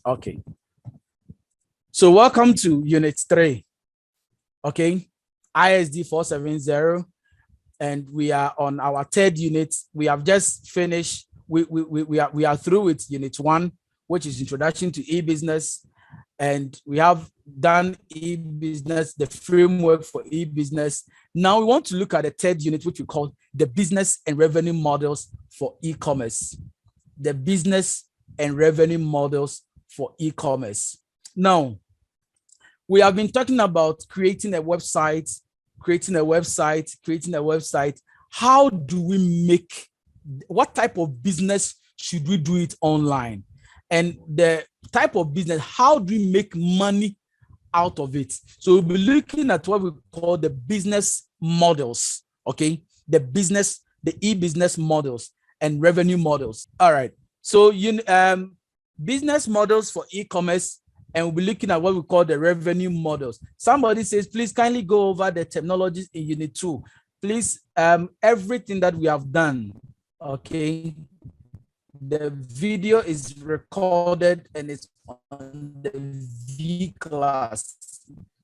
Okay. So welcome to Unit 3. Okay. ISD 470. And we are on our third unit. We have just finished. We are through with Unit 1, which is Introduction to E-Business. And we have done e-business, the framework for e-business. Now we want to look at the third unit, which we call the business and revenue models for e-commerce. The business and revenue models for e-commerce. Now, we have been talking about creating a website. How do we make, what type of business should we do it online? And the type of business, how do we make money out of it? So we'll be looking at what we call the business models, okay? The e-business models and revenue models. All right. So business models for e-commerce, and we'll be looking at what we call the revenue models. Somebody says, please kindly go over the terminologies in Unit 2. Please, everything that we have done, okay? The video is recorded and it's on the V class.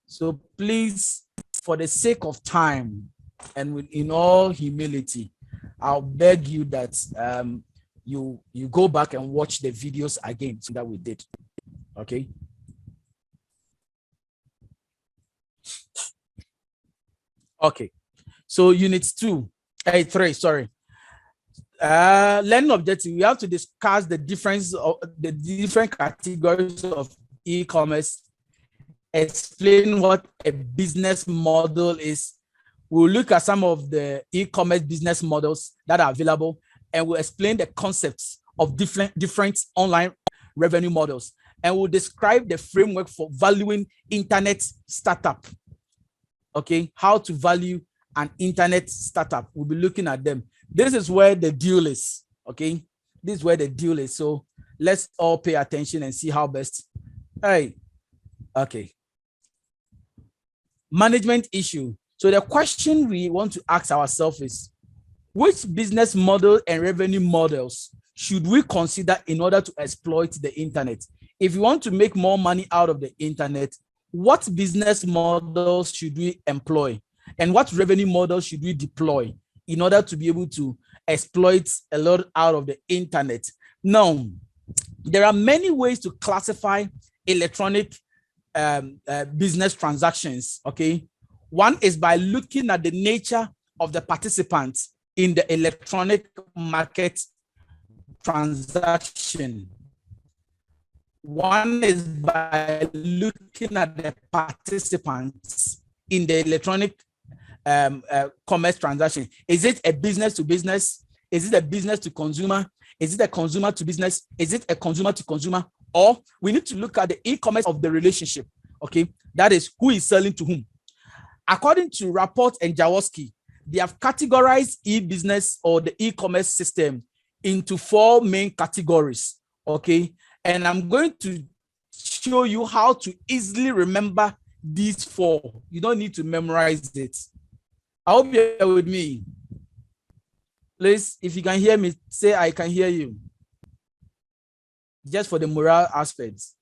So please, for the sake of time and in all humility, I'll beg you that you go back and watch the videos again so that we did. Okay. Okay. So Unit 3, sorry. Learning objective, we have to discuss the difference of the different categories of e-commerce, explain what a business model is. We'll look at some of the e-commerce business models that are available, and we'll explain the concepts of different online revenue models, and we'll describe the framework for valuing internet startup. Okay, how to value an internet startup. We'll be looking at them. This is where the deal is, okay? This is where the deal is. So let's all pay attention and see how best. All right, okay. Management issue. So the question we want to ask ourselves is, which business model and revenue models should we consider in order to exploit the internet? If you want to make more money out of the internet, what business models should we employ? And what revenue models should we deploy in order to be able to exploit a lot out of the internet? Now, there are many ways to classify electronic business transactions, okay? One is by looking at the nature of the participants in the electronic market transaction. One is by looking at the participants in the electronic commerce transaction. Is it a business to business? Is it a business to consumer? Is it a consumer to business? Is it a consumer to consumer? Or we need to look at the e-commerce of the relationship, okay? That is, who is selling to whom. According to Rapport and Jaworski, they have categorized e-business or the e-commerce system into 4 main categories, okay? And I'm going to show you how to easily remember these 4. You don't need to memorize it. I hope you're with me. Please, if you can hear me, say I can hear you. Just for the moral aspects.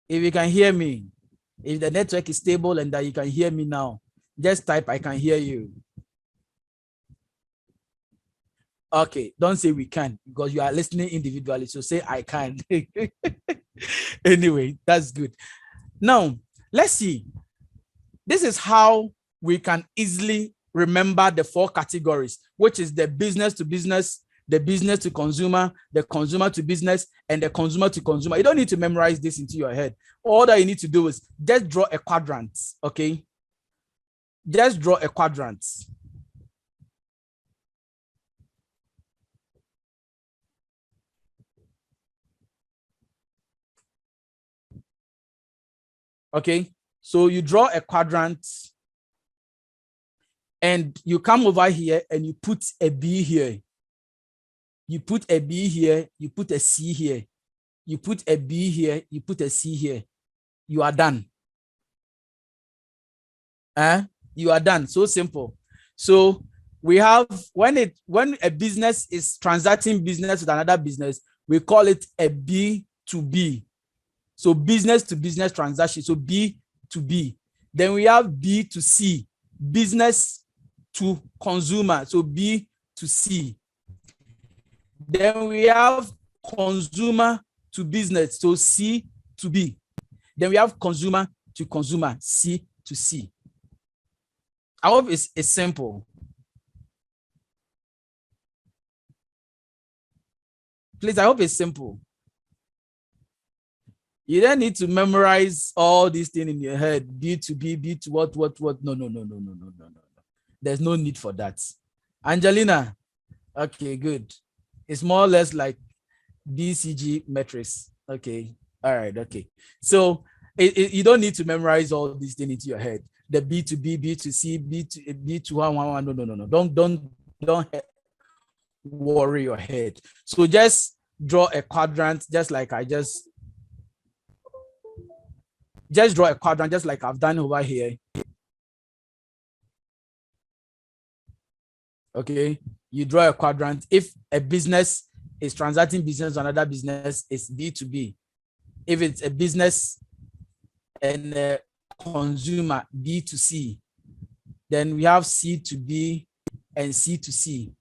If you can hear me, if the network is stable and that you can hear me now, just type I can hear you. Okay, don't say we can, because you are listening individually. So say I can. Anyway, that's good. Now, let's see. This is how we can easily remember the 4 categories, which is the business to business, the business to consumer, the consumer to business, and the consumer to consumer. You don't need to memorize this into your head. All that you need to do is just draw a quadrant, okay? Just draw a quadrant. Okay, so you draw a quadrant and you come over here and you put a B here. You put a B here, you put a C here. You put a B here, you put a C here. You are done. You are done. So simple. So we have, when a business is transacting business with another business, we call it a B2B. So business to business transaction. So B2B. Then we have B2C, business to consumer. So B2C. Then we have consumer to business. So C2B. Then we have consumer to consumer, C2C. I hope it's simple. Please, I hope it's simple. You don't need to memorize all these things in your head. B2B, B to what. No. There's no need for that. Angelina, okay, good. It's more or less like BCG metrics. Okay, all right, okay. So you don't need to memorize all these things into your head. The B2B, B2C, B2 no. Don't worry your head. So just draw a quadrant, just like draw a quadrant, just like I've done over here. Okay, you draw a quadrant. If a business is transacting business to another business, it's B2B. If it's a business and a consumer, B2C. Then we have C2B and C2C.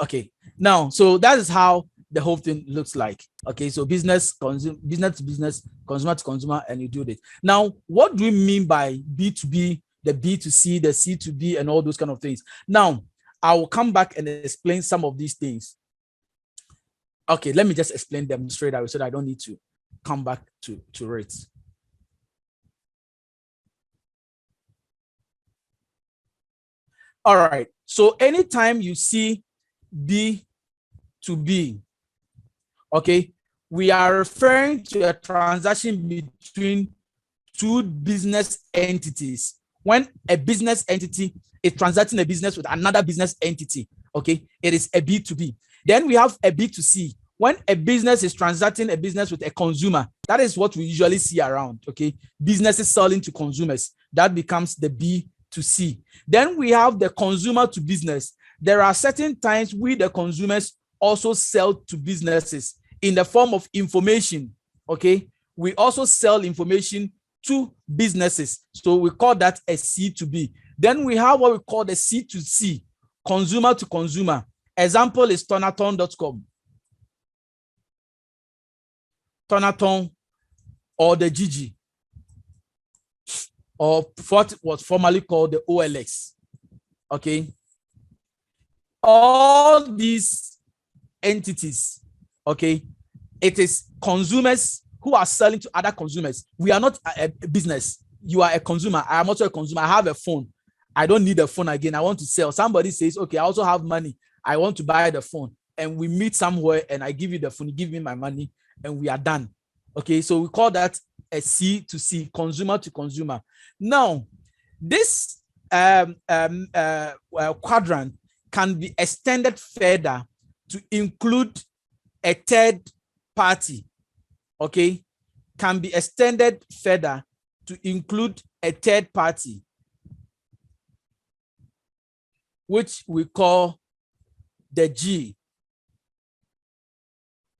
Okay, now, so that is how the whole thing looks like. Okay, so business to business, consumer to consumer, and you do this. Now, what do we mean by B2B, the B2C, the C2B, and all those kind of things? Now, I will come back and explain some of these things. Okay, let me just explain them straight away so that I don't need to come back to it. All right, so anytime you see B2B, okay, we are referring to a transaction between two business entities. When a business entity is transacting a business with another business entity, okay, it is a B2B. Then we have a B2C. When a business is transacting a business with a consumer, that is what we usually see around, okay? Businesses selling to consumers, that becomes the B2C. Then we have the consumer to business. There are certain times we, the consumers, also sell to businesses in the form of information, okay? We also sell information to businesses. So we call that a C2B. Then we have what we call the C2C, consumer to consumer. Example is Tonaton.com. Tonaton or the Gigi, or what was formerly called the OLX, okay? All these entities, okay, it is consumers who are selling to other consumers. We are not a business. You are a consumer. I am also a consumer. I have a phone. I don't need a phone again. I want to sell. Somebody says, okay, I also have money. I want to buy the phone. And we meet somewhere and I give you the phone, you give me my money, and we are done. Okay, so we call that a C2C, consumer to consumer. Now, this quadrant can be extended further to include a third party, okay? Can be extended further to include a third party, which we call the G.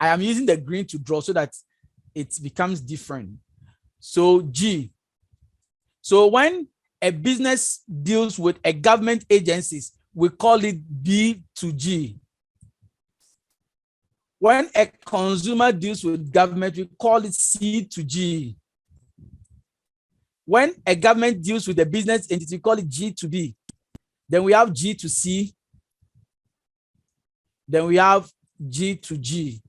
I am using the green to draw so that it becomes different. So G. So when a business deals with a government agencies, we call it B2G. When a consumer deals with government, we call it C2G. When a government deals with a business entity, we call it G2B. Then we have G2C. Then we have G2G.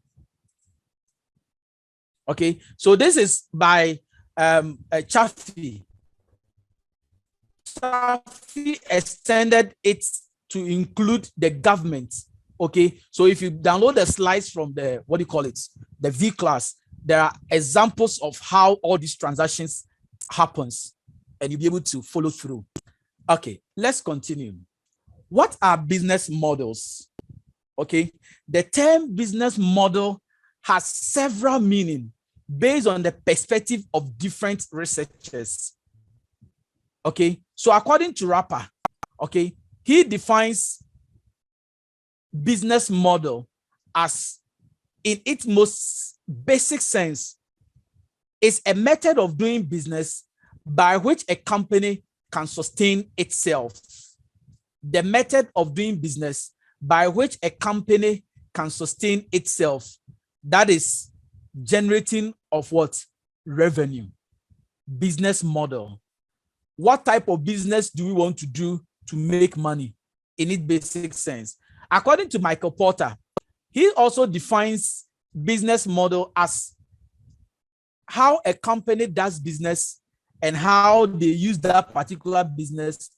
Okay, so this is by Chaffee. Chaffee extended it to include the government. Okay, so if you download the slides from the, what do you call it, the V class, there are examples of how all these transactions happens, and you'll be able to follow through. Okay, let's continue. What are business models? Okay, the term business model has several meanings based on the perspective of different researchers. Okay, so according to Rapper, okay, he defines business model as in its most basic sense, is a method of doing business by which a company can sustain itself. The method of doing business by which a company can sustain itself. That is generating of what? Revenue. Business model. What type of business do we want to do to make money in its basic sense? According to Michael Porter, he also defines business model as how a company does business and how they use that particular business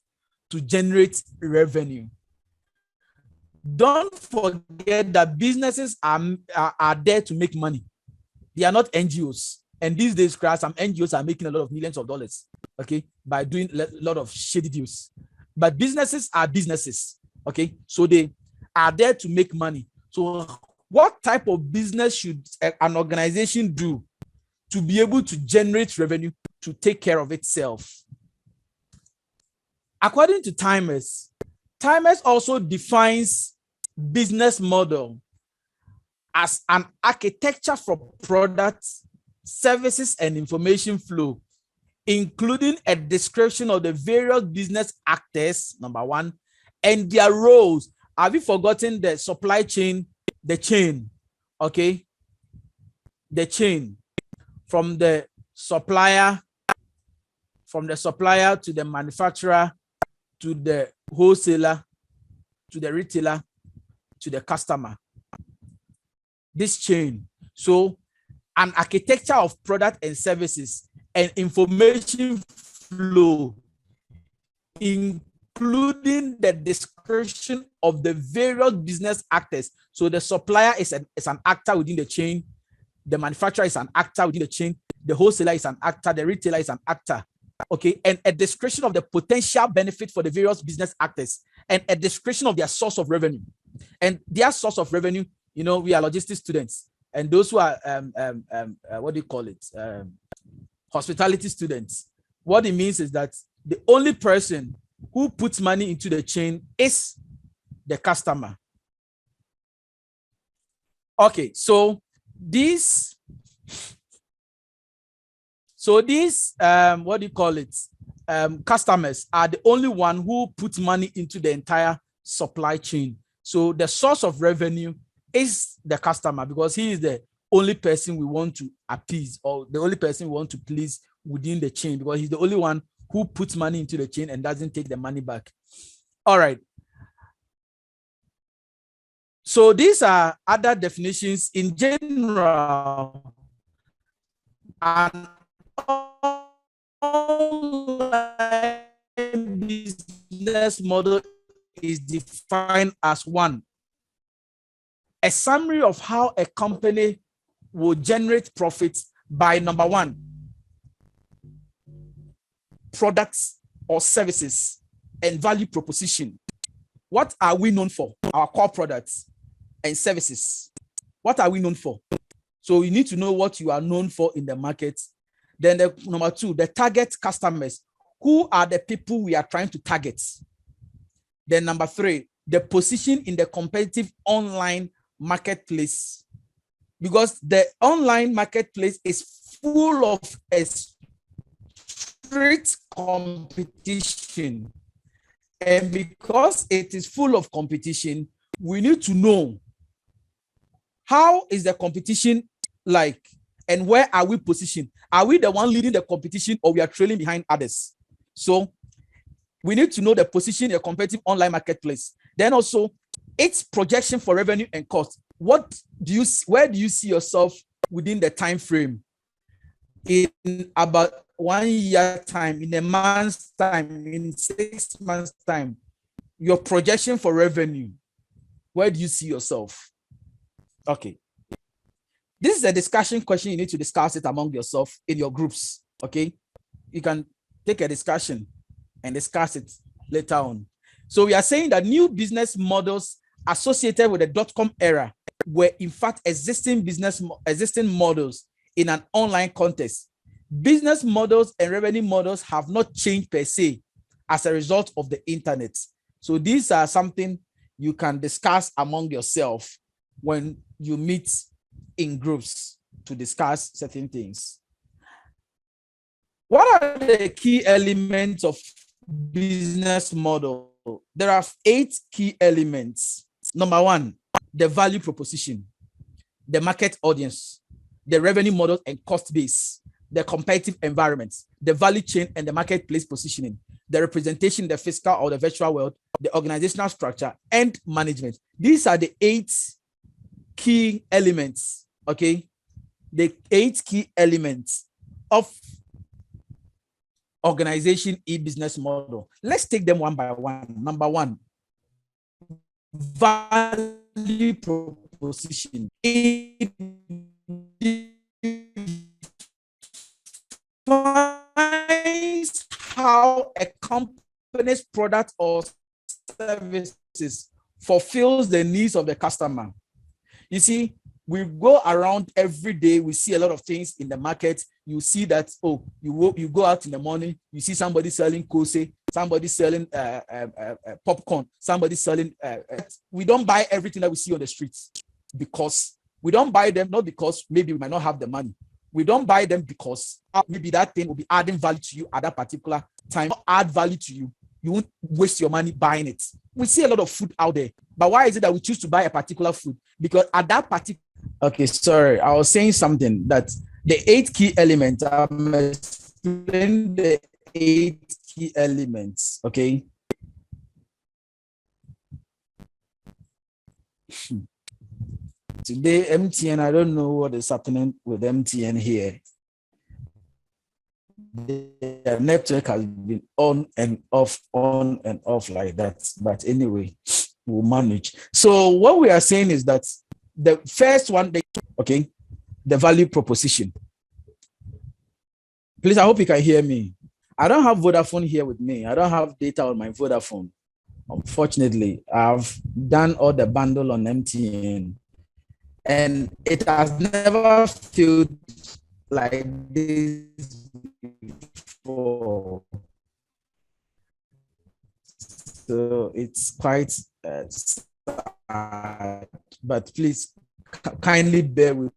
to generate revenue. Don't forget that businesses are there to make money. They are not NGOs. And these days, some NGOs are making a lot of millions of dollars, okay, by doing a lot of shady deals. But businesses are businesses, okay? So they are there to make money. So what type of business should an organization do to be able to generate revenue to take care of itself? According to Timers, Timers also defines business model as an architecture for products, services, and information flow, including a description of the various business actors, number one, and their roles. Have you forgotten the supply chain, the chain, okay? The chain from the supplier to the manufacturer, to the wholesaler, to the retailer, to the customer. This chain. So an architecture of product and services and information flow, including the description of the various business actors. So the supplier is an actor within the chain, the manufacturer is an actor within the chain, the wholesaler is an actor, the retailer is an actor. Okay, and a description of the potential benefit for the various business actors and a description of their source of revenue. And their source of revenue, you know, we are logistics students, and those who are what do you call it? Hospitality students. What it means is that the only person who puts money into the chain is the customer. Okay, so these what do you call it? Customers are the only one who put money into the entire supply chain. So the source of revenue is the customer, because he is the only person we want to appease, or the only person we want to please within the chain, because he's the only one who puts money into the chain and doesn't take the money back. All right. So these are other definitions. In general, an online business model is defined as one, a summary of how a company will generate profits by, number one, products or services and value proposition. What are we known for? Our core products and services. What are we known for? So you need to know what you are known for in the market. Then number two, the target customers. Who are the people we are trying to target? Then number three, the position in the competitive online marketplace, because the online marketplace is full of a strict competition. And because it is full of competition, we need to know how is the competition like, and where are we positioned? Are we the one leading the competition, or we are trailing behind others? So we need to know the position in a competitive online marketplace. Then also its projection for revenue and cost. Where do you see yourself within the time frame? In about 1 year time, in a month's time, in 6 months time, your projection for revenue. Where do you see yourself? Okay. This is a discussion question. You need to discuss it among yourself in your groups. Okay. You can take a discussion and discuss it later on. So we are saying that new business models associated with the dot-com era were in fact existing models in an online context. Business models and revenue models have not changed per se as a result of the internet. So these are something you can discuss among yourself when you meet in groups to discuss certain things. What are the key elements of business model? There are 8 key elements. Number 1, the value proposition, the market audience, the revenue model and cost base, the competitive environment, the value chain and the marketplace positioning, the representation in the physical or the virtual world, the organizational structure, and management. These are the 8 key elements, okay? The 8 key elements of organization e-business model. Let's take them one by one. Number 1, value proposition. It defines how a company's product or services fulfills the needs of the customer. You see, we go around every day, we see a lot of things in the market. You see that, you go out in the morning, you see somebody selling kose, somebody selling popcorn, somebody selling, we don't buy everything that we see on the streets, because we don't buy them, not because maybe we might not have the money. We don't buy them because maybe that thing will be adding value to you at that particular time, add value to you. You won't waste your money buying it. We see a lot of food out there, but why is it that we choose to buy a particular food? Because at that particular... Okay, sorry, I was saying something that the 8 key elements, I'm explaining the 8 key elements, okay? Today, MTN, I don't know what is happening with MTN here. The network has been on and off like that. But anyway, we'll manage. So what we are saying is that the first one, okay, the value proposition. Please, I hope you can hear me. I don't have Vodafone here with me. I don't have data on my Vodafone. Unfortunately, I've done all the bundle on MTN, and it has never felt like this before. So it's quite sad, but please kindly bear with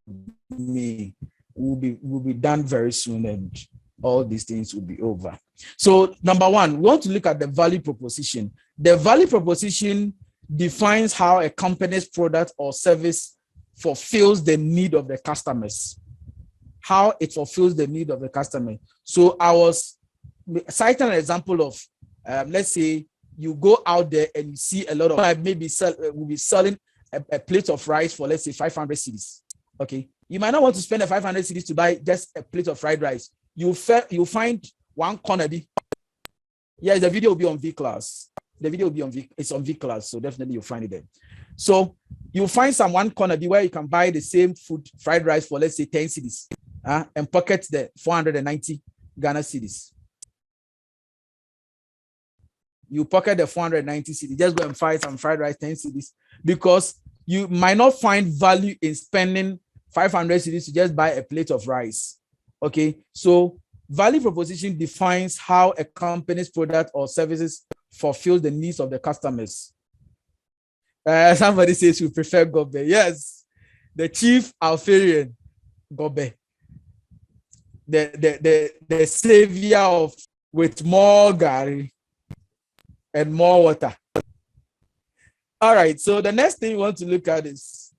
me. We'll be done very soon, and all these things will be over. So number 1, we want to look at the value proposition. The value proposition defines how a company's product or service fulfills the need of the customers. How it fulfills the need of the customer. So I was citing an example of, let's say you go out there and you see a lot of, maybe will be selling a plate of rice for, let's say, 500 cedis. Okay, you might not want to spend the 500 cedis to buy just a plate of fried rice. You'll find one cont'd. Yeah, the video will be on V-Class. The video will be on it's on V-Class, so definitely you'll find it there. So you'll find some one cont'd where you can buy the same food, fried rice, for, let's say, 10 cedis, and pocket the 490 Ghana cedis. You pocket the 490 cedis, just go and find some fried rice, 10 cedis, because you might not find value in spending 500 cedis to just buy a plate of rice. Okay, so value proposition defines how a company's product or services fulfill the needs of the customers. Somebody says you prefer Gobe. Yes, the chief Alfarian Gobe, the savior of with more gari and more water. All right, so the next thing you want to look at is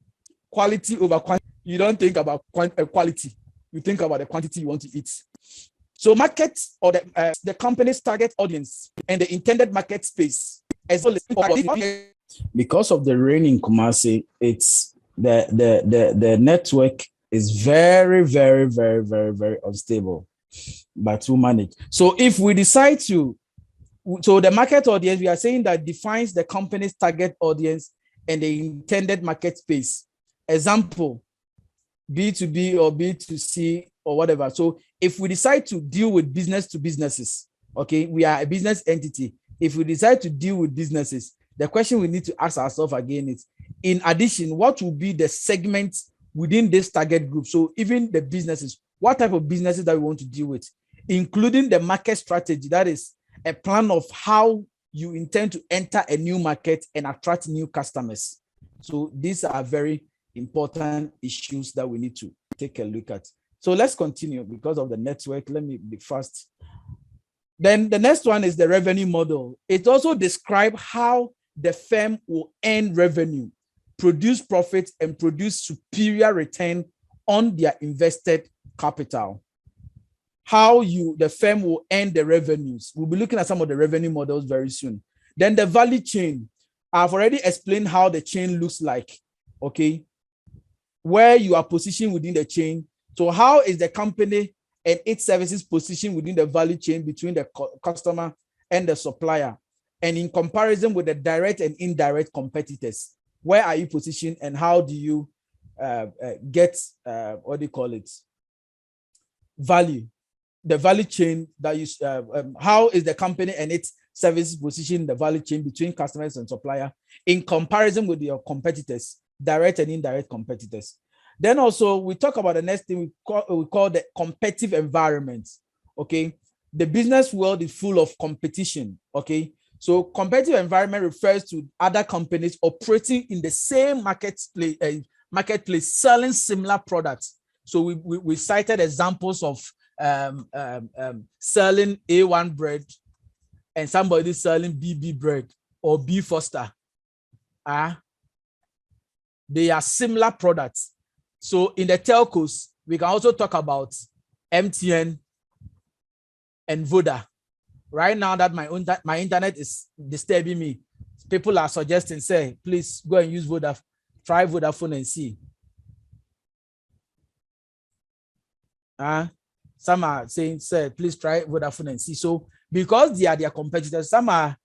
quality over quantity. You don't think about quality, you think about the quantity you want to eat. So market, or the company's target audience and the intended market space, as well as because of the rain in Kumasi, it's the network is very, very, very, very, very unstable, but to manage. So if we decide to, so the market audience, we are saying that defines the company's target audience and the intended market space. Example, B2B or B2C or whatever. So if we decide to deal with business to businesses, okay, we are a business entity. If we decide to deal with businesses, the question we need to ask ourselves again is, in addition, what will be the segments within this target group? So even the businesses, what type of businesses that we want to deal with, including the market strategy, that is a plan of how you intend to enter a new market and attract new customers. So these are very important issues that we need to take a look at. So let's continue because of the network. Let me be fast. Then the next one is the revenue model. It also describes how the firm will earn revenue, produce profits, and produce superior return on their invested capital. How the firm will earn the revenues. We'll be looking at some of the revenue models very soon. Then the value chain. I've already explained how the chain looks like, okay? Where you are positioned within the chain. So how is the company and its services positioned within the value chain between the customer and the supplier? And in comparison with the direct and indirect competitors, where are you positioned and how do you get, what do you call it? Value. The value chain that you, how is the company and its services positioned in the value chain between customers and supplier in comparison with your competitors, direct and indirect competitors. Then also we talk about the next thing we call the competitive environment. Okay, the business world is full of competition. Okay, so competitive environment refers to other companies operating in the same marketplace selling similar products. So we cited examples of selling A1 bread and somebody selling BB bread or B Foster. They are similar products. So in the telcos, we can also talk about MTN and Voda. Right now that my internet is disturbing me, people are suggesting, say, please go and use Voda, try Vodafone and see. Some are saying, say, please try Vodafone and see. So because they are their competitors, some are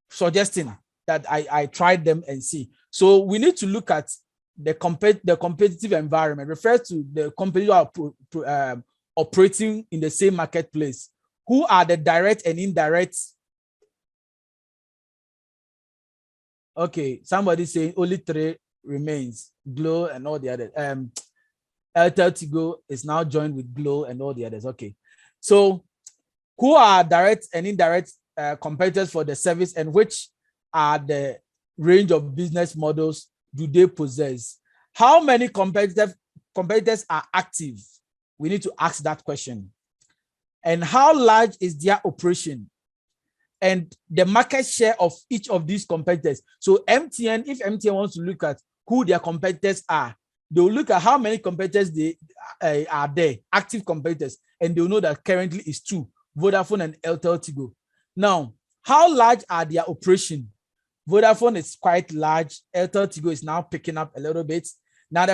suggesting that I tried them and see. So we need to look at the competitive environment. Refers to the companies who are operating in the same marketplace. Who are the direct and indirect? Okay, somebody saying only 3 remains, Glow and all the others. Airtel Tigo is now joined with Glow and all the others. Okay, so who are direct and indirect competitors for the service, and which are the range of business models do they possess? How many competitors are active? We need to ask that question. And how large is their operation? And the market share of each of these competitors. So MTN, if MTN wants to look at who their competitors are, they'll look at how many competitors they are there, active competitors, and they'll know that currently is 2, Vodafone and Airtel Tigo. Now, how large are their operation? Vodafone is quite large. Airtel Tigo is now picking up a little bit. Now the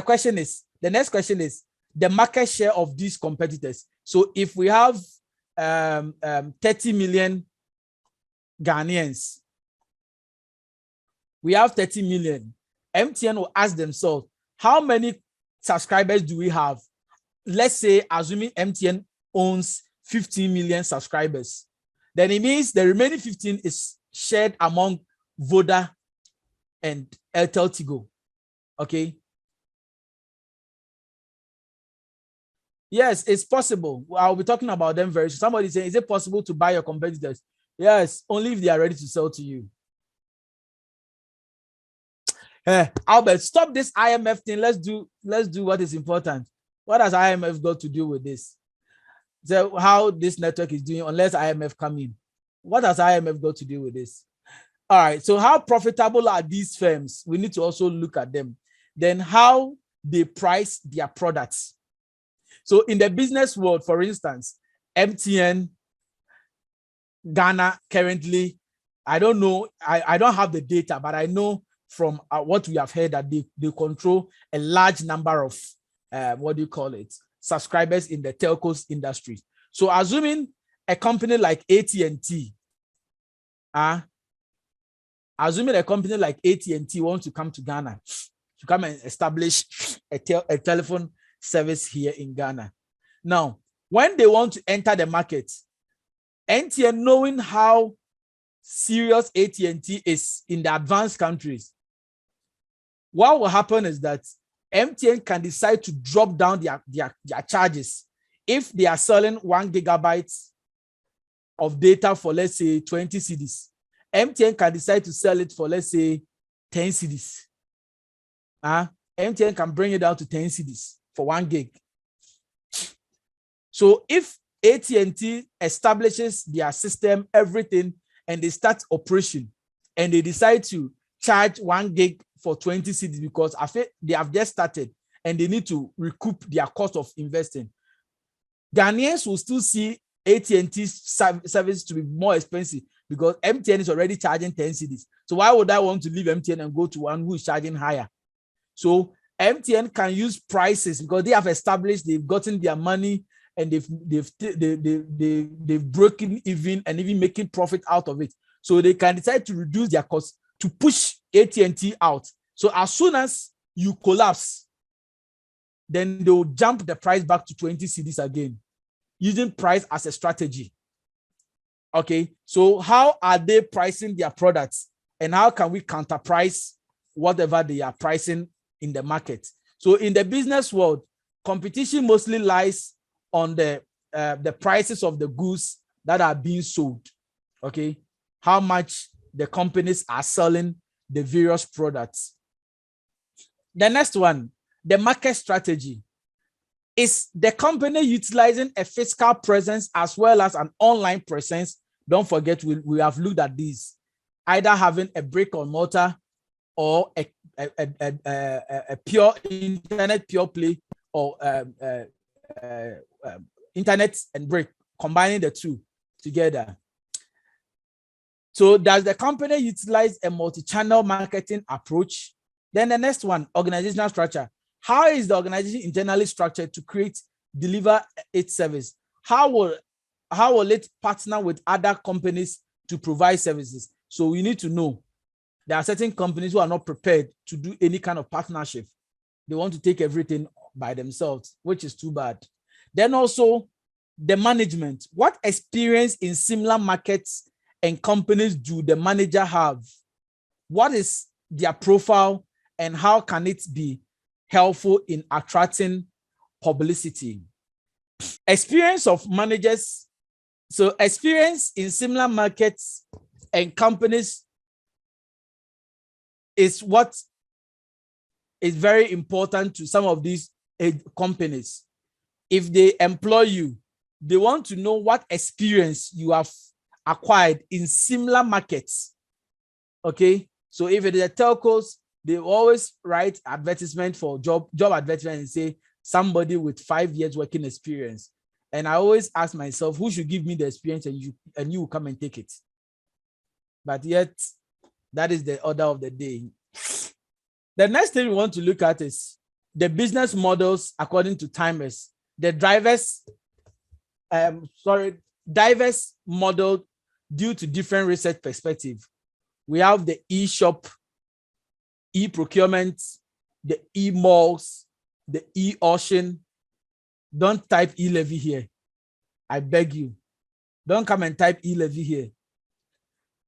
next question is the market share of these competitors. So if we have 30 million Ghanaians, we have 30 million. MTN will ask themselves, how many subscribers do we have? Let's say, assuming MTN owns 15 million subscribers, then it means the remaining 15 is shared among Voda and Airtel Tigo. Okay. Yes, it's possible. I'll be talking about them very soon. Somebody saying, is it possible to buy your competitors? Yes, only if they are ready to sell to you. Albert, stop this IMF thing. Let's do what is important. What has IMF got to do with this? So how this network is doing, unless IMF come in. What has IMF got to do with this? All right, so how profitable are these firms? We need to also look at them. Then how they price their products. So in the business world, for instance, MTN, Ghana currently, I don't know, I don't have the data, but I know from what we have heard that they control a large number of, subscribers in the telcos industry. So assuming a company like AT&T, wants to come to Ghana, to come and establish a telephone service here in Ghana. Now, when they want to enter the market, MTN, knowing how serious AT&T is in the advanced countries, what will happen is that MTN can decide to drop down their charges. If they are selling 1 gigabyte of data for, let's say, 20 cedis, MTN can decide to sell it for, let's say, 10 cedis. MTN can bring it down to 10 cedis for 1 gig. So if AT&T establishes their system, everything, and they start operation, and they decide to charge 1 gig for 20 cedis because I think they have just started and they need to recoup their cost of investing, Ghanaians will still see AT&T's service to be more expensive because MTN is already charging 10 cedis. So why would I want to leave MTN and go to one who is charging higher? So MTN can use prices because they have established, they've gotten their money, and they've broken even and even making profit out of it. So they can decide to reduce their costs to push AT&T out. So as soon as you collapse, then they'll jump the price back to 20 cedis again, using price as a strategy. Okay, so how are they pricing their products, and how can we counterprice whatever they are pricing in the market? So in the business world, competition mostly lies on the prices of the goods that are being sold. Okay, how much the companies are selling the various products. The next one, the market strategy. Is the company utilizing a physical presence as well as an online presence? Don't forget, we have looked at these, either having a brick or mortar or a pure internet pure play, or internet and brick, combining the two together. So does the company utilize a multi-channel marketing approach? Then the next one, organizational structure. How is the organization internally structured to deliver its service? How will it partner with other companies to provide services? So we need to know there are certain companies who are not prepared to do any kind of partnership. They want to take everything by themselves, which is too bad. Then also the management. What experience in similar markets and companies do the manager have? What is their profile, and how can it be helpful in attracting publicity? Experience of managers. So experience in similar markets and companies is what is very important to some of these companies. If they employ you, they want to know what experience you have acquired in similar markets. Okay, so if it is a telcos, they always write advertisement for job advertisement and say somebody with 5 years working experience. And I always ask myself, who should give me the experience, and you will come and take it. But yet, that is the order of the day. The next thing we want to look at is the business models according to timers. The diverse model due to different research perspective. We have the e-shop, e-procurement, the e-malls, the e-auction. Don't type e-levy here. I beg you. Don't come and type e-levy here.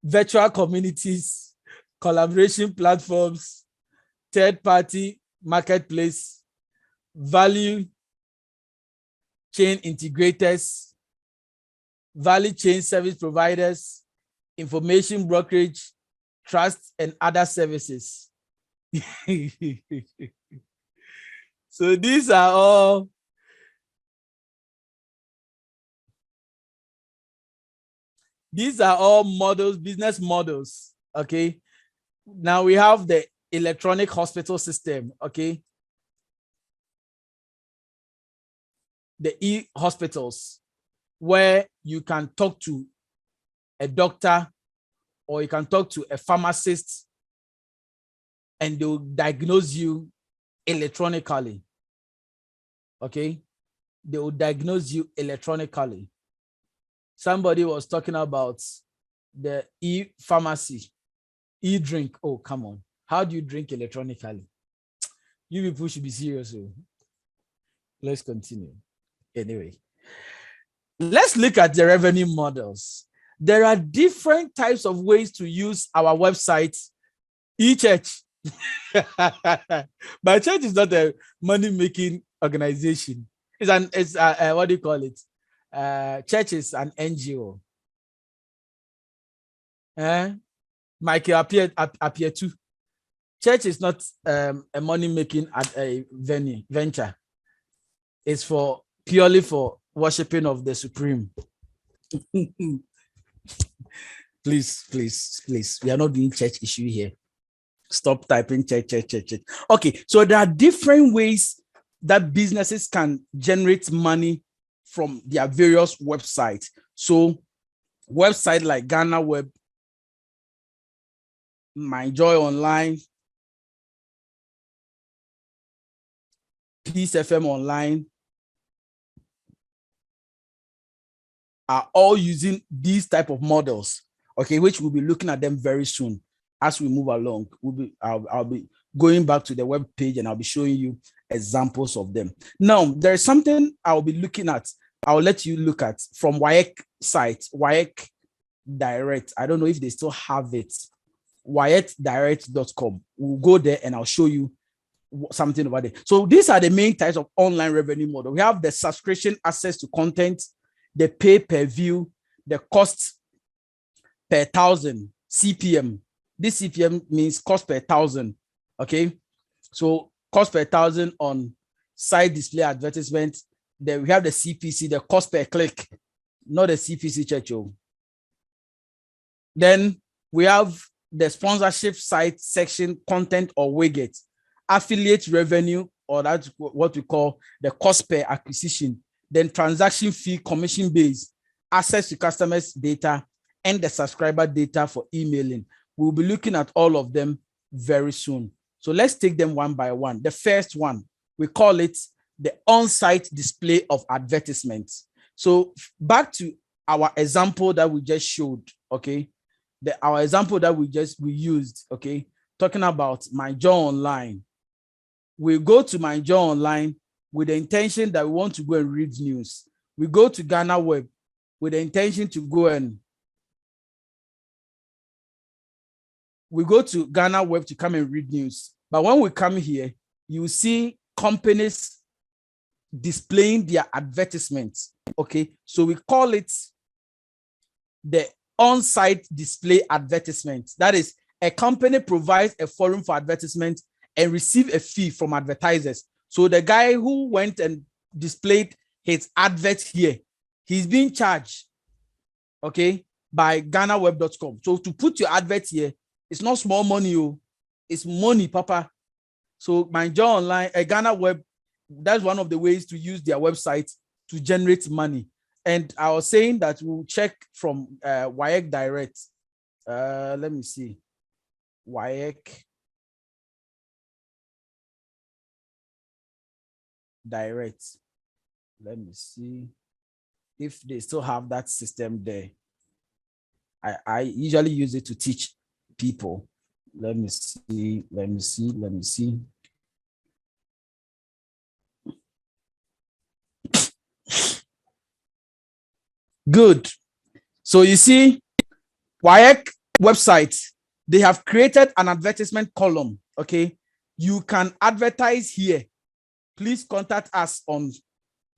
Virtual communities, collaboration platforms, third-party marketplace, value chain integrators, value chain service providers, information brokerage, trust, and other services. So these are all models, business models. Okay, now we have the electronic hospital system. Okay, the e-hospitals, where you can talk to a doctor or you can talk to a pharmacist and they'll diagnose you electronically. Okay, they will diagnose you electronically. Somebody was talking about the e-pharmacy, e-drink. Oh, come on. How do you drink electronically? You people should be serious. Let's continue. Anyway, let's look at the revenue models. There are different types of ways to use our website. E-church. But church is not a money-making organization. It's what do you call it? Church is an NGO. Michael appear too. church is not a money-making at a venture. It's purely for worshiping of the Supreme. Please. We are not doing church issue here. Stop typing church. Okay, so there are different ways that businesses can generate money from their various websites. So websites like Ghana Web, My Joy Online, Peace FM Online are all using these type of models, okay, which we'll be looking at them very soon as we move along. I'll be going back to the web page and I'll be showing you examples of them. Now, there's something I'll be looking at. I'll let you look at from WAEC site, WAEC Direct. I don't know if they still have it. WAECdirect.com. We'll go there and I'll show you something about it. So these are the main types of online revenue model. We have the subscription access to content, the pay per view, the cost per thousand, CPM. This CPM means cost per thousand. Okay. So cost per thousand on site display advertisement. Then we have the CPC, the cost per click, not the CPC church. Then we have the sponsorship site section, content or widget, affiliate revenue, or that's what we call the cost per acquisition. Then transaction fee, commission base, access to customers' data, and the subscriber data for emailing. We'll be looking at all of them very soon. So let's take them one by one. The first one, we call it the on-site display of advertisements. So back to our example that we just showed, okay? Our example that we used, okay? Talking about My Joy Online. We go to My Joy Online with the intention that we want to go and read news. We go to Ghana Web with the intention to go and to come and read news. But when we come here, you see companies displaying their advertisements. Okay, so we call it the on-site display advertisement. That is, a company provides a forum for advertisement and receive a fee from advertisers. So the guy who went and displayed his advert here, he's being charged, okay, by GhanaWeb.com. So to put your advert here, it's not small money, it's money, papa. So My Joy Online, Ghana Web, that's one of the ways to use their website to generate money. And I was saying that we'll check from WAEC Direct. Let me see. WAEC Direct. Let me see if they still have that system there. I usually use it to teach people. Let me see. Good. So you see, WAEC website, they have created an advertisement column. Okay, you can advertise here. Please contact us on.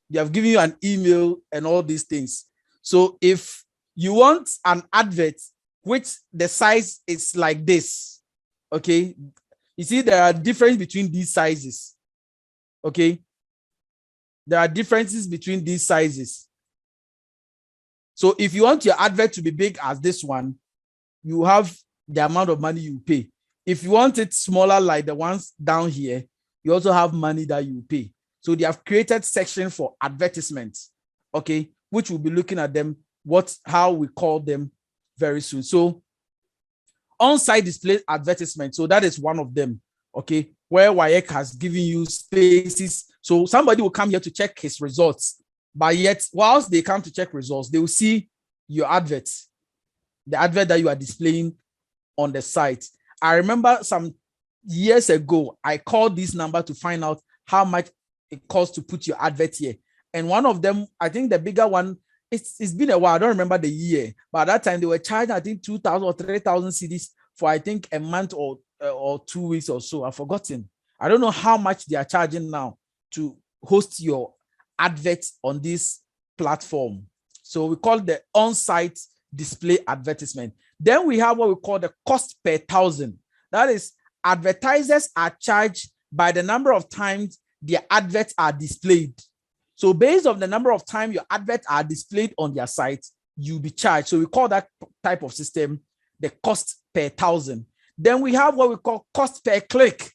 They have given you an email and all these things. So if you want an advert which the size is like this, okay, you see there are differences between these sizes. Okay, there are differences between these sizes. So if you want your advert to be big as this one, you have the amount of money you pay. If you want it smaller like the ones down here, you also have money that you pay. So they have created section for advertisements, okay, which we'll be looking at them, how we call them very soon. So on-site display advertisement, so that is one of them, okay, where WAEC has given you spaces. So somebody will come here to check his results. But yet, whilst they come to check results, they will see your advert, the advert that you are displaying on the site. I remember some years ago, I called this number to find out how much it costs to put your advert here. And one of them, I think the bigger one, it's been a while. I don't remember the year, but at that time they were charging, I think 2,000 or 3,000 cedis for, I think, a month or 2 weeks or so. I've forgotten. I don't know how much they are charging now to host your adverts on this platform. So we call the on-site display advertisement. Then we have what we call the cost per thousand. That is advertisers are charged by the number of times their adverts are displayed. So based on the number of times your adverts are displayed on their site, you'll be charged. So we call that type of system the cost per thousand. Then we have what we call cost per click.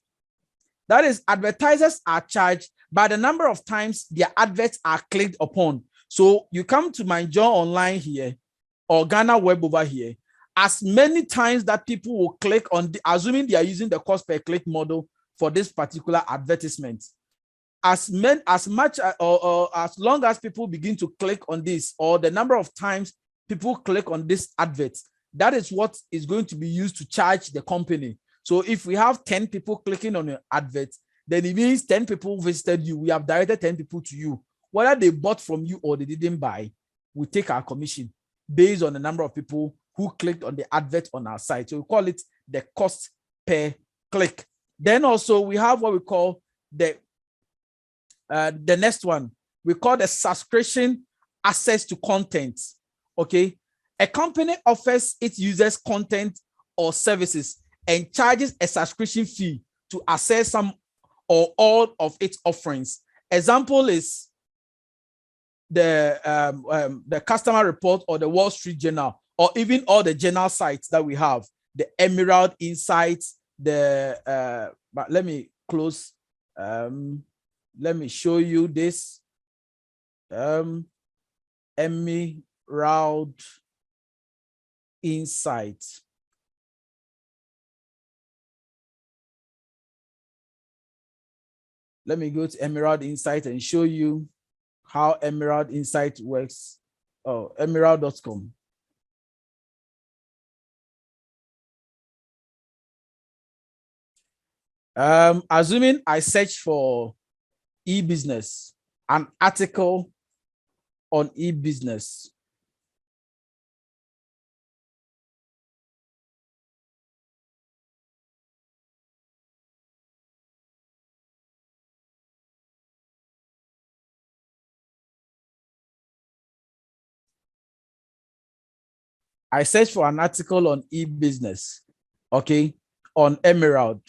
That is, advertisers are charged by the number of times their adverts are clicked upon. So you come to my John Online here or Ghana Web over here, as many times that people will click on, assuming they are using the cost per click model for this particular advertisement, as much or as long as people begin to click on this, or the number of times people click on this advert, that is what is going to be used to charge the company. So if we have 10 people clicking on your advert, then it means 10 people visited you. We have directed 10 people to you. Whether they bought from you or they didn't buy, we take our commission based on the number of people who clicked on the advert on our site. So we call it the cost per click. Then also we have what we call the next one. We call the subscription access to content. Okay. A company offers its users content or services and charges a subscription fee to access some or all of its offerings. Example is the customer report or the Wall Street Journal, or even all the journal sites that we have, the Emerald Insights, but let me close. Let me show you this. Emerald Insight. Let me go to Emerald Insight and show you how Emerald Insight works. Oh, emerald.com. Assuming I search for e-business, an article on e-business. I search for an article on e-business, okay, on Emerald,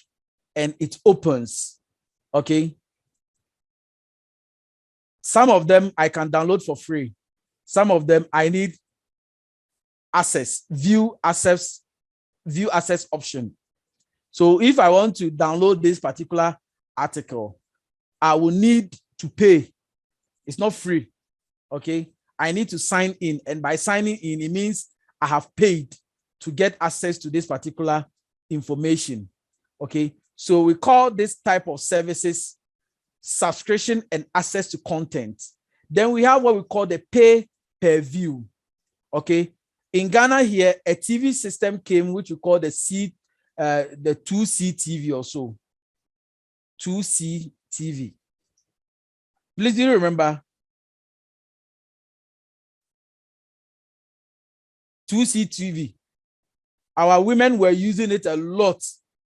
and it opens, okay. Some of them I can download for free. Some of them I need access, view access option. So if I want to download this particular article, I will need to pay. It's not free, okay. I need to sign in, and by signing in, it means I have paid to get access to this particular information, okay. So we call this type of services subscription and access to content. Then we have what we call the pay per view, okay. In Ghana here, a TV system came which we call the 2C TV or so. 2C TV. Please, do you remember? 2C TV. Our women were using it a lot,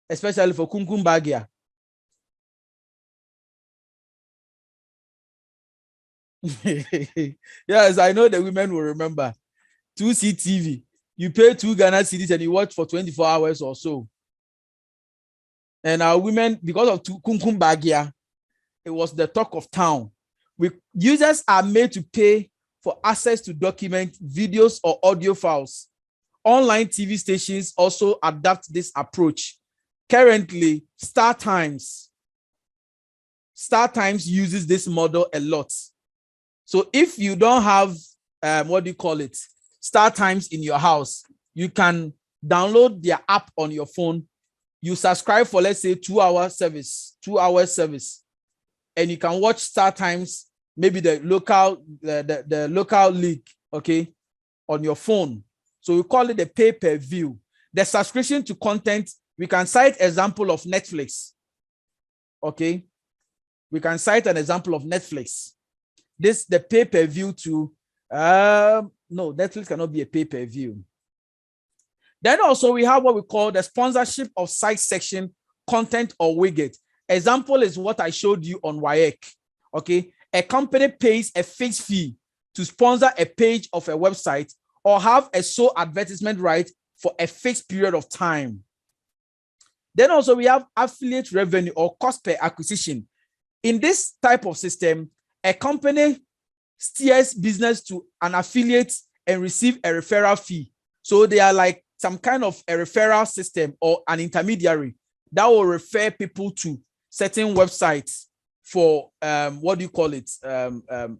especially for kumkum bagia. Yes, I know the women will remember. 2C TV. You pay 2 Ghana cedis and you watch for 24 hours or so. And our women, because of kumkum bagia, it was the talk of town. Users are made to pay for access to document, videos, or audio files. Online TV stations also adapt this approach. Currently, Star Times uses this model a lot. So if you don't have, Star Times in your house, you can download their app on your phone. You subscribe for, let's say, 2 hour service, and you can watch Star Times, maybe the local league, okay, on your phone. So we call it the pay-per-view. The subscription to content, we can cite example of Netflix, okay. We can cite an example of Netflix. The pay-per-view to, no, Netflix cannot be a pay-per-view. Then also we have what we call the sponsorship of site section, content or widget. Example is what I showed you on WAEC, okay. A company pays a fixed fee to sponsor a page of a website or have a sole advertisement right for a fixed period of time. Then also we have affiliate revenue or cost per acquisition. In this type of system, a company steers business to an affiliate and receive a referral fee. So they are like some kind of a referral system or an intermediary that will refer people to certain websites for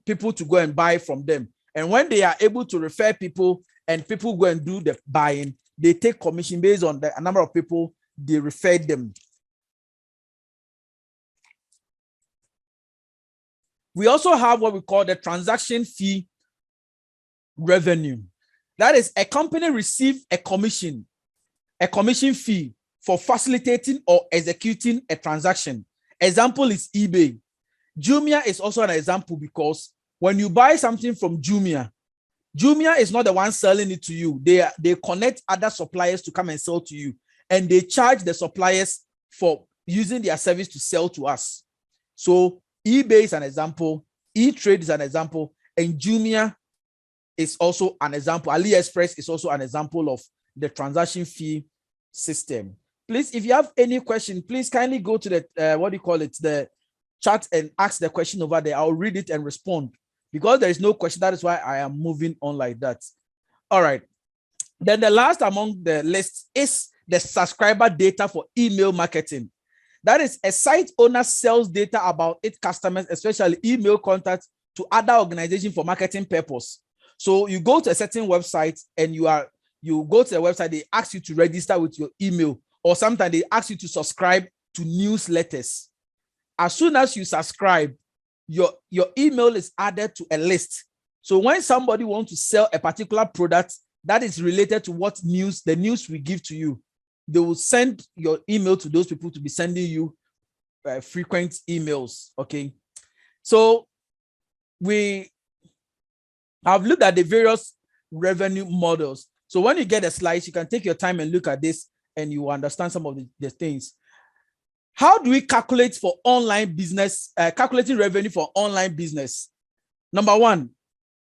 people to go and buy from them. And when they are able to refer people and people go and do the buying, they take commission based on the number of people they referred them. We also have what we call the transaction fee revenue. That is, a company receives a commission fee for facilitating or executing a transaction. Example is eBay. Jumia is also an example because when you buy something from Jumia, Jumia is not the one selling it to you. They connect other suppliers to come and sell to you, and they charge the suppliers for using their service to sell to us. So eBay is an example, eTrade is an example, and Jumia is also an example. AliExpress is also an example of the transaction fee system. Please, if you have any question, please kindly go to the the chat and ask the question over there. I'll read it and respond. Because there is no question, that is why I am moving on like that. All right. Then the last among the list is the subscriber data for email marketing. That is, a site owner sells data about its customers, especially email contacts, to other organizations for marketing purpose. So you go to a certain website and you go to the website, they ask you to register with your email, or sometimes they ask you to subscribe to newsletters. As soon as you subscribe, your email is added to a list. So when somebody wants to sell a particular product that is related to the news we give to you, they will send your email to those people to be sending you frequent emails. Okay. So we have looked at the various revenue models. So when you get the slides, you can take your time and look at this and you understand some of the things. How do we calculate for online business, calculating revenue for online business? Number one,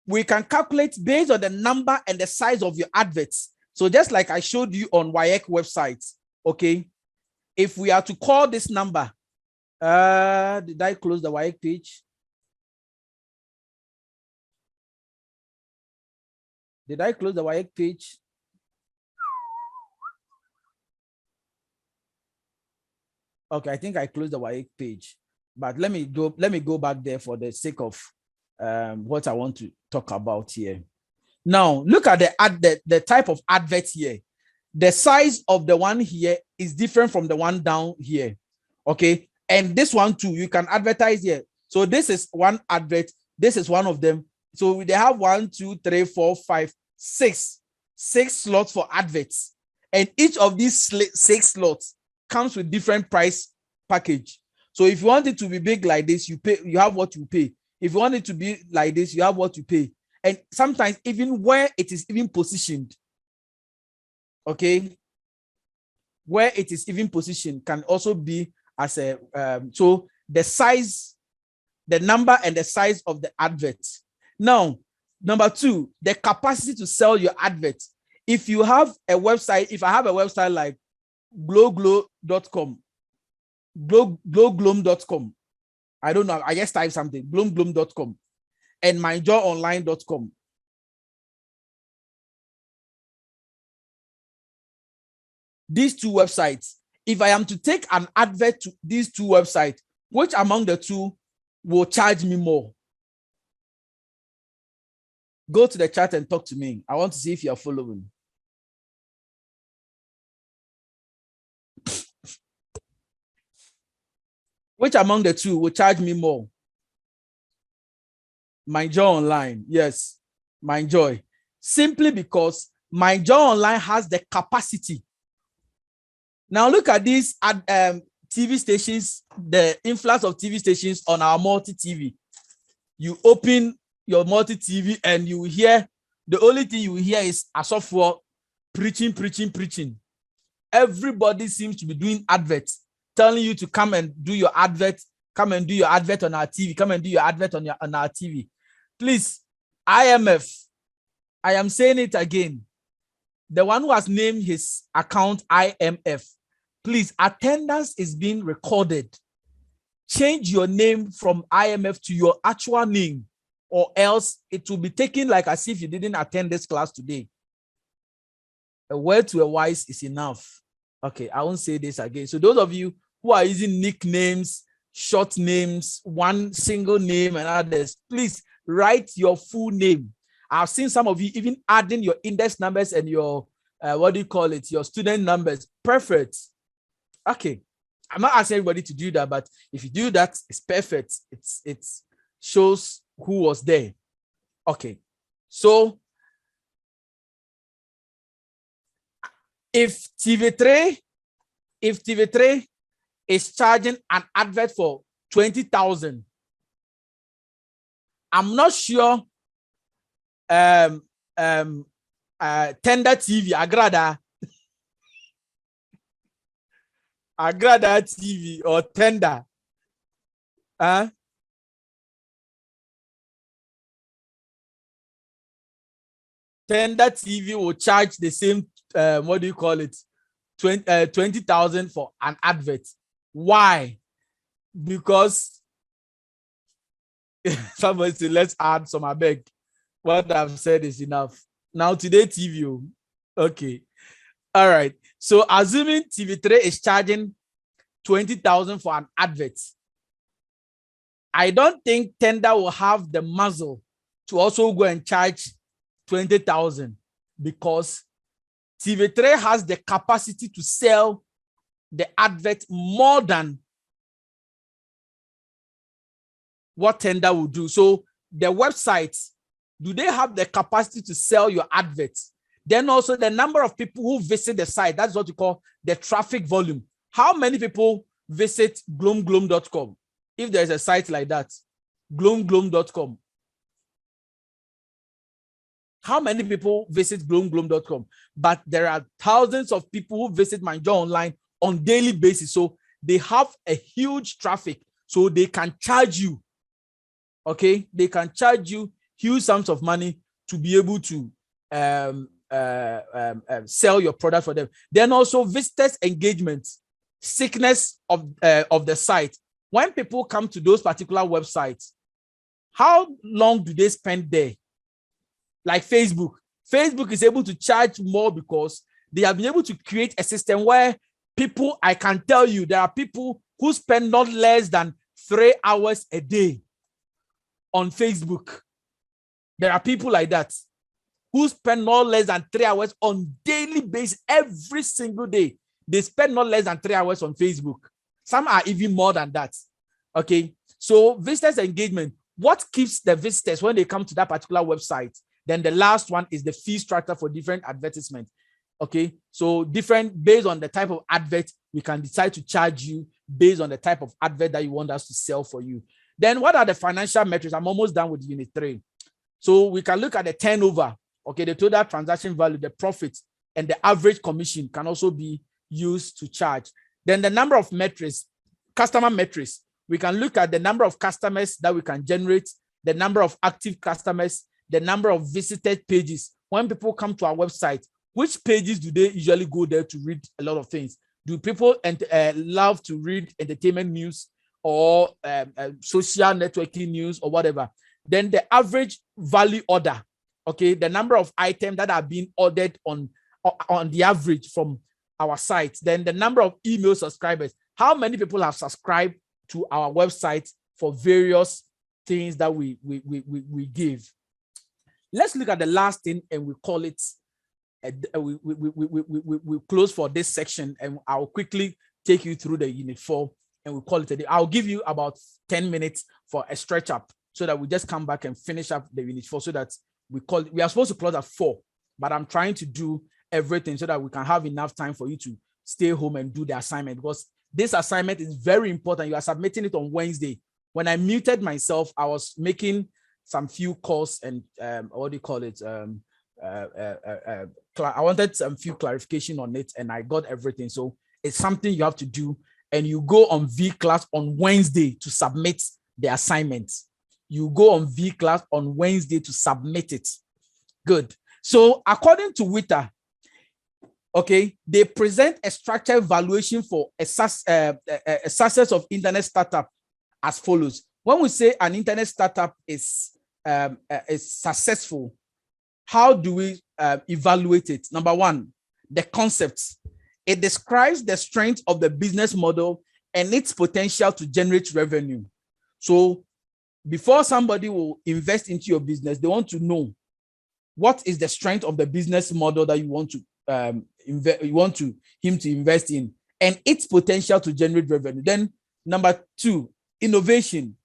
we can calculate based on the number and the size of your adverts. So just like I showed you on WAEC website, okay? If we are to call this number, did I close the WAEC page? Did I close the WAEC page? Okay, I think I closed the WAEC page, but let me go back there for the sake of what I want to talk about here. Now, look at the type of advert here. The size of the one here is different from the one down here. Okay, and this one too, you can advertise here. So this is one advert. This is one of them. So they have 1, 2, 3, 4, 5, 6 slots for adverts, and each of these 6 slots comes with different price package. So if you want it to be big like this, you have what you pay. If you want it to be like this, you have what you pay. And sometimes even where it is even positioned, okay, where it is even positioned can also be as a so the size, the number and the size of the advert. Now, number 2, the capacity to sell your advert. If you have a website, if I have a website like glowglow.com, glowglom.com, I don't know, I just type something, glowglom.com, and myjawonline.com. These 2 websites, if I am to take an advert to these 2 websites, which among the 2 will charge me more? Go to the chat and talk to me. I want to see if you are following. Which among the 2 will charge me more? MyJoy Online. Yes, MyJoy. Simply because MyJoy Online has the capacity. Now look at these TV stations, the influx of TV stations on our multi-TV. You open your multi-TV and you hear, the only thing you hear is a software preaching. Everybody seems to be doing adverts, telling you to come and do your advert, come and do your advert on our TV, come and do your advert on our TV. Please, IMF, I am saying it again. The one who has named his account IMF, Please, attendance is being recorded. Change your name from IMF to your actual name, or else it will be taken like as if you didn't attend this class today. A word to a wise is enough. Okay, I won't say this again. So those of you who are using nicknames, short names, one single name and others, please write your full name. I've seen some of you even adding your index numbers and your, your student numbers. Perfect. Okay. I'm not asking everybody to do that, but if you do that, it's perfect. It shows who was there. Okay. So if TV3 is charging an advert for 20,000, I'm not sure Tender TV Agrada TV or Tender. Tender TV will charge the same, 20,000 for an advert. Why? Because somebody said, let's add some, I beg. What I've said is enough. Now today TV. Okay. All right. So assuming TV3 is charging 20,000 for an advert, I don't think Tender will have the muzzle to also go and charge 20,000, because TV3 has the capacity to sell the advert more than what Tender will do. So the websites, do they have the capacity to sell your adverts? Then also the number of people who visit the site, that's what you call the traffic volume. How many people visit gloom.com? If there's a site like that, gloom.com. How many people visit gloom.com? But there are thousands of people who visit My Job Online on daily basis. So they have a huge traffic. So they can charge you. Okay, they can charge you huge sums of money to be able to sell your product for them. Then also visitors engagement, sickness of the site. When people come to those particular websites, how long do they spend there? Like Facebook is able to charge more because they have been able to create a system where people, I can tell you, there are people who spend not less than 3 hours a day on Facebook. There are people like that who spend not less than 3 hours on daily basis every single day. They spend not less than 3 hours on Facebook. Some are even more than that. Okay. So visitors engagement, what keeps the visitors when they come to that particular website? Then the last one is the fee structure for different advertisements. Okay. So different, based on the type of advert, we can decide to charge you based on the type of advert that you want us to sell for you. Then what are the financial metrics? I'm almost done with unit 3. So we can look at the turnover, okay, the total transaction value, the profit, and the average commission can also be used to charge. Then the number of metrics, customer metrics, we can look at the number of customers that we can generate, the number of active customers, the number of visited pages. When people come to our website, which pages do they usually go there to read a lot of things? Do people love to read entertainment news or social networking news or whatever? Then the average value order, okay, the number of items that are being ordered on the average from our site. Then the number of email subscribers. How many people have subscribed to our website for various things that we give? Let's look at the last thing, and we call it, we close for this section, and I'll quickly take you through the unit 4, and we call it a day. I'll give you about 10 minutes for a stretch up, so that we just come back and finish up the unit 4, so that we are supposed to close at 4, but I'm trying to do everything so that we can have enough time for you to stay home and do the assignment, because this assignment is very important. You are submitting it on Wednesday. When I muted myself, I was making some few calls and I wanted some few clarification on it, and I got everything. So it's something you have to do, and you go on V-Class on Wednesday to submit the assignment. You go on V-Class on Wednesday to submit it. Good. So according to Witter, Okay, they present a structured valuation for a success of internet startup as follows. When we say an internet startup is successful, how do we evaluate it? Number one, the concept. It describes the strength of the business model and its potential to generate revenue. So before somebody will invest into your business, they want to know what is the strength of the business model that you want to him to invest in, and its potential to generate revenue. Then number two, innovation.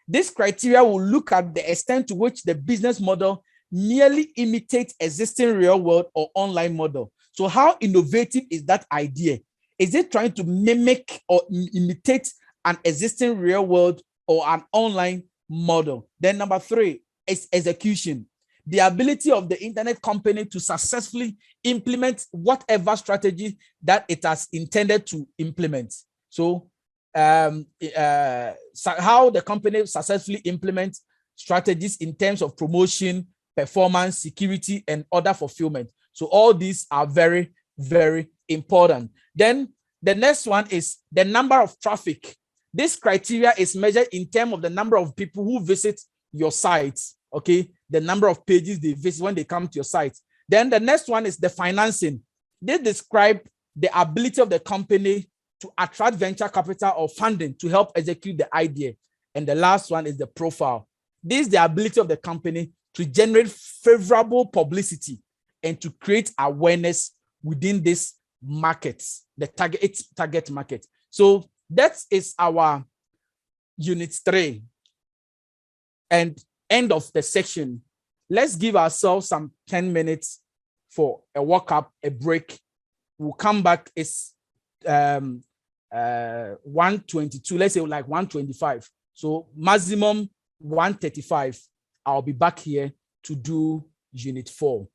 This criteria will look at the extent to which the business model merely imitates existing real world or online model. So how innovative is that idea? Is it trying to mimic or imitate an existing real world or an online model? Then number three is execution. The ability of the internet company to successfully implement whatever strategy that it has intended to implement. So how the company successfully implements strategies in terms of promotion, performance, security, and order fulfillment. So all these are very, very important. Then the next one is the number of traffic. This criteria is measured in terms of the number of people who visit your site. Okay, the number of pages they visit when they come to your site. Then the next one is the financing. They describe the ability of the company to attract venture capital or funding to help execute the idea. And the last one is the profile. This is the ability of the company to generate favorable publicity and to create awareness within this market, its target market. So that is our unit 3. And end of the section. Let's give ourselves some 10 minutes for a walk up, a break. We'll come back. It's 122. Let's say like 125. So maximum 135. I'll be back here to do unit 4.